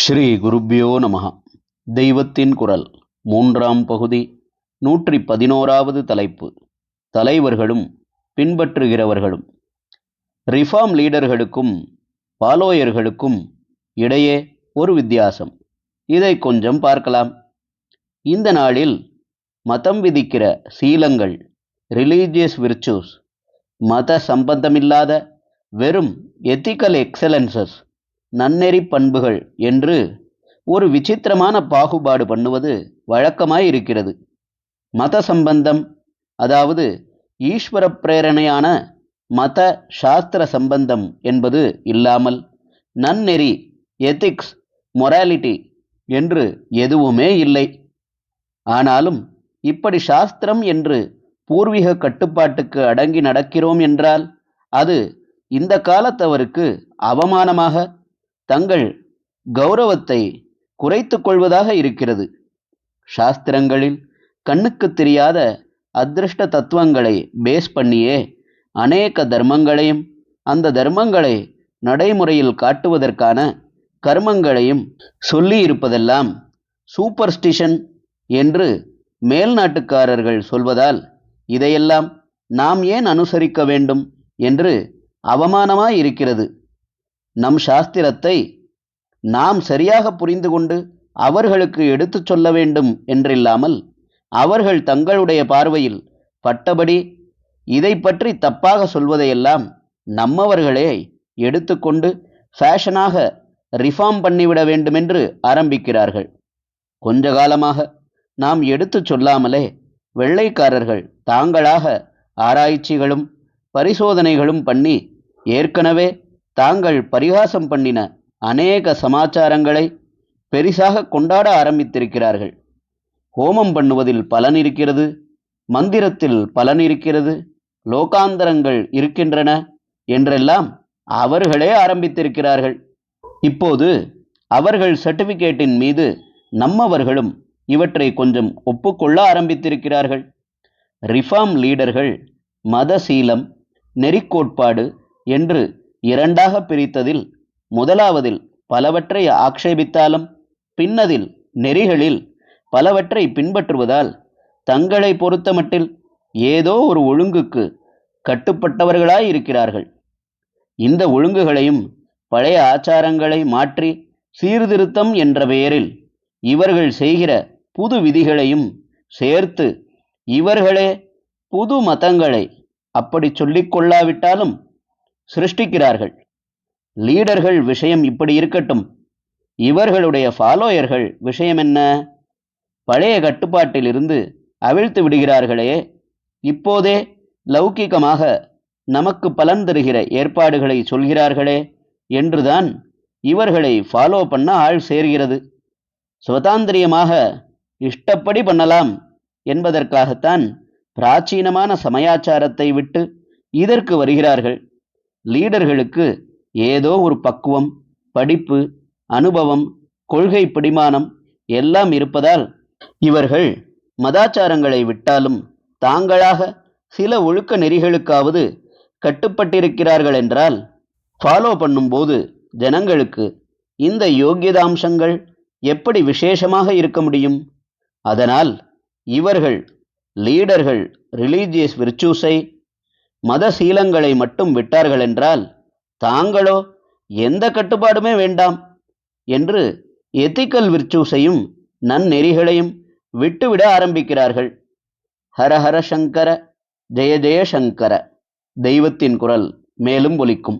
ஸ்ரீ குருப்யோ நமஹ. தெய்வத்தின் குரல் மூன்றாம் பகுதி 111வது தலைப்பு. தலைவர்களும் பின்பற்றுகிறவர்களும். ரிஃபார்ம் லீடர்களுக்கும் ஃபாலோயர்களுக்கும் இடையே ஒரு வித்தியாசம். இதை கொஞ்சம் பார்க்கலாம். இந்த நாளில் மதம் விதிக்கிற சீலங்கள், ரிலீஜியஸ் விர்ச்சூஸ், மத சம்பந்தமில்லாத வெறும் எத்திக்கல் எக்ஸலன்சஸ், நன்னெறி பண்புகள் என்று ஒரு விசித்திரமான பாகுபாடு பண்ணுவது வழக்கமாயிருக்கிறது. மத சம்பந்தம், அதாவது ஈஸ்வர பிரேரணையான மத சாஸ்திர சம்பந்தம் என்பது இல்லாமல் நன்னெறி, எத்திக்ஸ், மொராலிட்டி என்று எதுவுமே இல்லை. ஆனாலும் இப்படி சாஸ்திரம் என்று பூர்வீக கட்டுப்பாட்டுக்கு அடங்கி நடக்கிறோம் என்றால் அது இந்த காலத்தவருக்கு அவமானமாக, தங்கள் கௌரவத்தை குறைத்து கொள்வதாக இருக்கிறது. சாஸ்திரங்களில் கண்ணுக்கு தெரியாத அதிருஷ்ட தத்துவங்களை பேஸ் பண்ணியே அநேக தர்மங்களையும் அந்த தர்மங்களை நடைமுறையில் காட்டுவதற்கான கர்மங்களையும் சொல்லி இருப்பதெல்லாம் சூப்பர்ஸ்டிஷன் என்று மேல்நாட்டுக்காரர்கள் சொல்வதால் இதையெல்லாம் நாம் ஏன் அனுசரிக்க வேண்டும் என்று அவமானமாயிருக்கிறது. நம் சாஸ்திரத்தை நாம் சரியாக புரிந்து கொண்டு அவர்களுக்கு எடுத்துச் சொல்ல வேண்டும் என்றில்லாமல், அவர்கள் தங்களுடைய பார்வையில் பட்டபடி இதை பற்றி தப்பாக சொல்வதையெல்லாம் நம்மவர்களே எடுத்துக்கொண்டு ஃபேஷனாக ரிஃபார்ம் பண்ணிவிட வேண்டுமென்று ஆரம்பிக்கிறார்கள். கொஞ்ச காலமாக நாம் எடுத்துச் சொல்லாமலே வெள்ளைக்காரர்கள் தாங்களாக ஆராய்ச்சிகளும் பரிசோதனைகளும் பண்ணி ஏற்கனவே தாங்கள் பரிகாசம் பண்ணின அநேக சமாச்சாரங்களை பெரிசாக கொண்டாட ஆரம்பித்திருக்கிறார்கள். ஹோமம் பண்ணுவதில் பலன் இருக்கிறது, மந்திரத்தில் பலன் இருக்கிறது, லோகாந்தரங்கள் இருக்கின்றன என்றெல்லாம் அவர்களே ஆரம்பித்திருக்கிறார்கள். இப்போது அவர்கள் சர்டிஃபிகேட்டின் மீது நம்மவர்களும் இவற்றை கொஞ்சம் ஒப்புக்கொள்ள ஆரம்பித்திருக்கிறார்கள். ரிஃபார்ம் லீடர்கள் மதசீலம், நெறிக்கோட்பாடு என்று இரண்டாக பிரித்ததில் முதலாவதில் பலவற்றை ஆக்ஷேபித்தாலும் பின்னதில் நெறிகளில் பலவற்றை பின்பற்றுவதால் தங்களை பொறுத்தமட்டில் ஏதோ ஒரு ஒழுங்குக்கு கட்டுப்பட்டவர்களாயிருக்கிறார்கள். இந்த ஒழுங்குகளையும் பழைய ஆச்சாரங்களை மாற்றி சீர்திருத்தம் என்ற பெயரில் இவர்கள் செய்கிற புது விதிகளையும் சேர்த்து இவர்களே புது மதங்களை அப்படி சொல்லிக்கொள்ளாவிட்டாலும் சிருஷ்டிக்கிறார்கள். லீடர்கள் விஷயம் இப்படி இருக்கட்டும், இவர்களுடைய ஃபாலோயர்கள் விஷயம் என்ன? பழைய கட்டுப்பாட்டிலிருந்து அவிழ்த்து விடுகிறார்களே, இப்போதே லௌகிகமாக நமக்கு பலன் தருகிற ஏற்பாடுகளை சொல்கிறார்களே என்றுதான் இவர்களை ஃபாலோ பண்ண ஆள் சேர்கிறது. சுதந்திரியமாக இஷ்டப்படி பண்ணலாம் என்பதற்காகத்தான் பிராச்சீனமான சமயாச்சாரத்தை விட்டு இதற்கு வருகிறார்கள். லீடர்களுக்கு ஏதோ ஒரு பக்குவம், படிப்பு, அனுபவம், கொள்கை பிடிமானம் எல்லாம் இருப்பதால் இவர்கள் மதாச்சாரங்களை விட்டாலும் தாங்களாக சில ஒழுக்க நெறிகளுக்காவது கட்டுப்பட்டிருக்கிறார்கள் என்றால் ஃபாலோ பண்ணும்போது ஜனங்களுக்கு இந்த யோகியதாம்சங்கள் எப்படி விசேஷமாக இருக்க முடியும்? அதனால் இவர்கள் லீடர்கள் ரிலீஜியஸ் விர்ச்சூஸை, மதசீலங்களை மட்டும் விட்டார்கள் என்றால் தாங்களோ எந்த கட்டுப்பாடுமே வேண்டாம் என்று எத்திக்கல் விர்ச்சூஸையும் நன்னெறிகளையும் விட்டுவிட ஆரம்பிக்கிறார்கள். ஹரஹர சங்கர, ஜெய ஜெய சங்கர. தெய்வத்தின் குரல் மேலும் ஒலிக்கும்.